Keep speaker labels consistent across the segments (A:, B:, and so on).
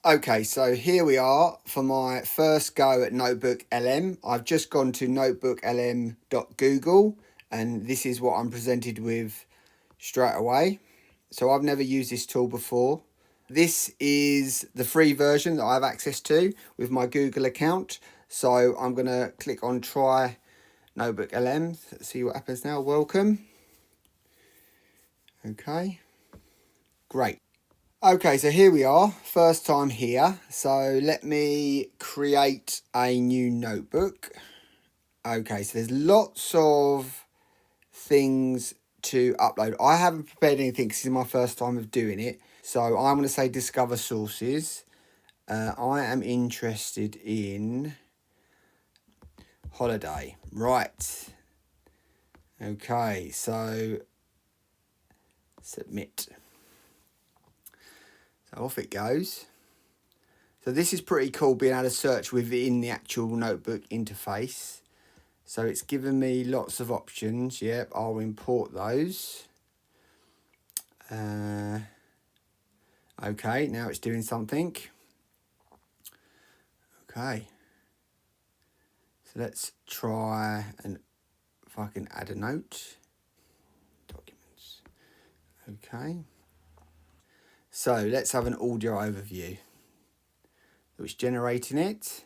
A: Okay, so here we are for my first go at NotebookLM. I've just gone to notebooklm.google and this is what I'm presented with straight away. So I've never used this tool before. This is the free version that I have access to with my Google account. So I'm going to click on try NotebookLM. Let's see what happens now. Welcome. Okay, great. Okay, so here we are, first time here. So let me create a new notebook. Okay, so there's lots of things to upload. I haven't prepared anything because this is my first time of doing it. So I'm going to say discover sources. I am interested in holiday. Right. Okay, so submit. So off it goes. So this is pretty cool, being able to search within the actual notebook interface. So it's given me lots of options. Yep, I'll import those. Okay, now it's doing something. Okay. So let's try and if I can add a note. Documents. Okay. So let's have an audio overview. So it's generating it.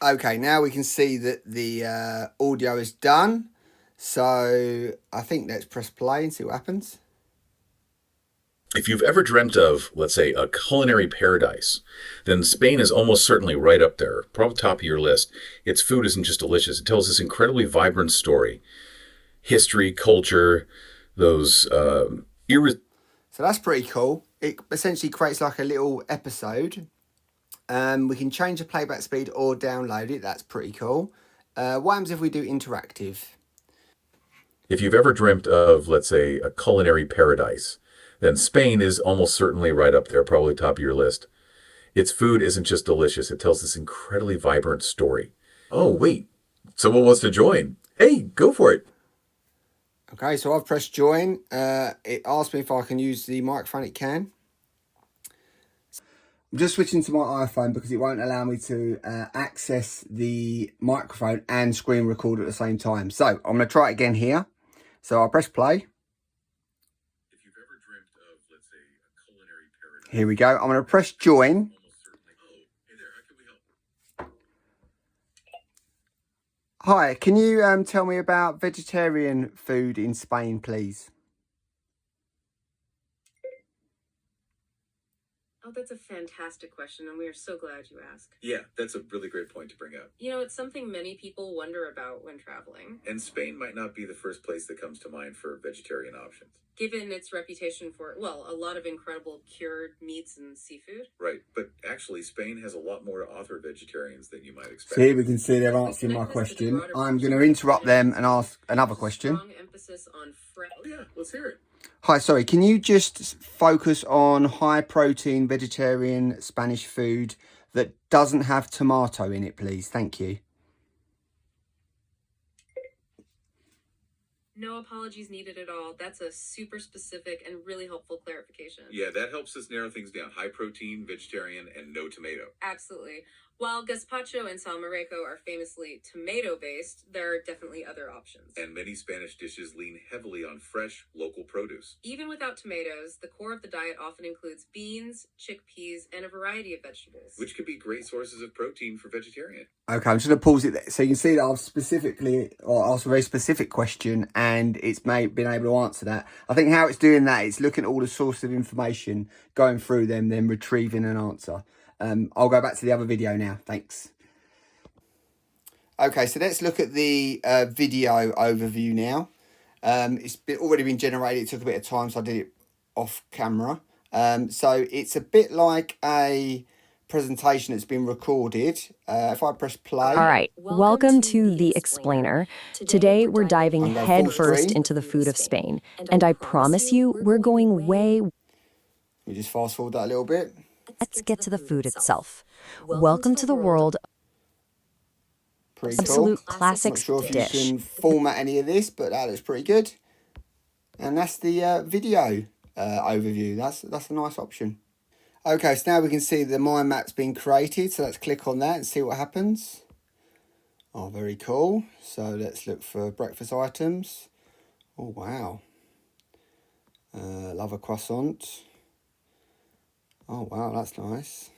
A: Okay, now we can see that the audio is done. So I think let's press play and see what happens.
B: If you've ever dreamt of, let's say, a culinary paradise, then Spain is almost certainly right up there, probably top of your list. Its food isn't just delicious, it tells this incredibly vibrant story. History, culture, those
A: So that's pretty cool. It essentially creates like a little episode. We can change the playback speed or download it. That's pretty cool. What happens if we do interactive?
B: If you've ever dreamt of, let's say, a culinary paradise, then Spain is almost certainly right up there, probably top of your list. Its food isn't just delicious, it tells this incredibly vibrant story. Oh, wait, someone wants to join. Hey, go for it.
A: Okay, so I've pressed join. It asked me if I can use the microphone. It can. I'm just switching to my iPhone because it won't allow me to access the microphone and screen record at the same time. So I'm going to try it again here. So I'll press play.
B: If you've ever dreamt of, let's say, a culinary paradise.
A: Here we go. I'm going to press join.
B: Hey there, how can we help?
A: Hi, can you tell me about vegetarian food in Spain, please?
C: Oh, that's a fantastic question, and we are so glad you asked.
B: Yeah, that's a really great point to bring up.
C: You know, it's something many people wonder about when traveling.
B: And Spain might not be the first place that comes to mind for vegetarian options.
C: Given its reputation for, well, a lot of incredible cured meats and seafood.
B: Right, but actually Spain has a lot more to offer vegetarians than you might expect.
A: So here we can see they're answering my question. I'm going to interrupt them and ask another question.
C: Strong emphasis on fresh.
B: Oh yeah, let's hear it.
A: Hi, sorry, can you just focus on high protein vegetarian Spanish food that doesn't have tomato in it, please? Thank you.
C: No apologies needed at all. That's a super specific and really helpful clarification.
B: Yeah, that helps us narrow things down. High protein, vegetarian, and no tomato.
C: Absolutely. While gazpacho and salmorejo are famously tomato-based, there are definitely other options.
B: And many Spanish dishes lean heavily on fresh, local produce.
C: Even without tomatoes, the core of the diet often includes beans, chickpeas, and a variety of vegetables.
B: Which could be great sources of protein for vegetarian.
A: Okay, I'm just going to pause it there. So you can see that I've specifically asked a very specific question and it's been able to answer that. I think how it's doing that, it's looking at all the sources of information, going through them, then retrieving an answer. I'll go back to the other video now. Thanks. Okay, so let's look at the video overview now. It's already been generated. It took a bit of time, so I did it off camera. So it's a bit like a presentation that's been recorded. If I press play.
D: All right, welcome to The Explainer. Today we're diving headfirst into the food of Spain. And I promise you, we're going way...
A: We just fast forward that a little bit.
D: Let's get to the food itself. Welcome to the world.
A: Pretty
D: Absolute
A: cool.
D: classic
A: Not sure if
D: dish.
A: you can format any of this, but that looks pretty good. And that's the video overview. That's a nice option. Okay, so now we can see the mind map's been created. So let's click on that and see what happens. Oh, very cool. So let's look for breakfast items. Oh, wow. Love a croissant. Oh, wow, that's nice.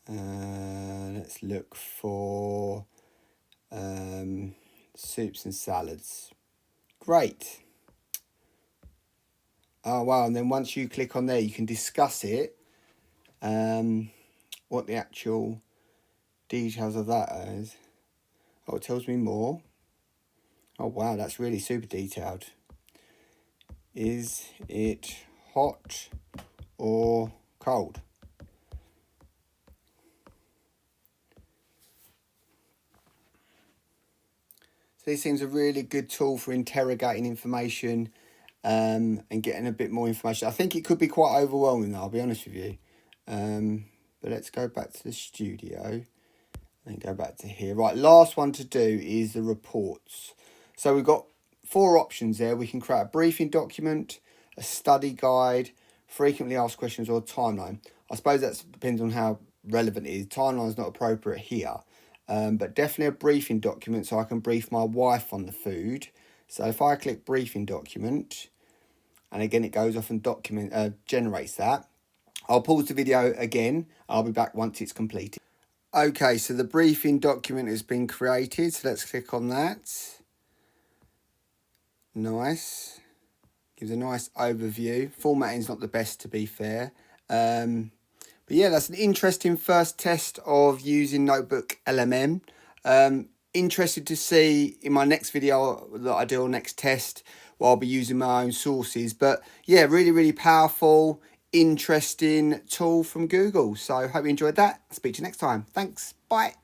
A: Let's look for soups and salads. Great. Oh, wow, and then once you click on there, you can discuss it. What the actual details of that is. Oh, it tells me more. Oh, wow, that's really super detailed. Is it hot or cold? So this seems a really good tool for interrogating information and getting a bit more information. I think it could be quite overwhelming, though, I'll be honest with you. But let's go back to the studio and go back to here. Right, last one to do is the reports. So we've got 4 options there. We can create a briefing document, a study guide, frequently asked questions, or a timeline. I suppose that depends on how relevant it is. Timeline is not appropriate here, but definitely a briefing document so I can brief my wife on the food. So if I click briefing document, and again it goes off and generates that. I'll pause the video again. I'll be back once it's completed. Okay, so the briefing document has been created. So let's click on that. Nice. Gives a nice overview. Formatting's not the best, to be fair. But yeah, that's an interesting first test of using NotebookLM. Interested to see in my next video that I do, or next test, where I'll be using my own sources. But yeah, really, really powerful, interesting tool from Google. So hope you enjoyed that. Speak to you next time. Thanks. Bye.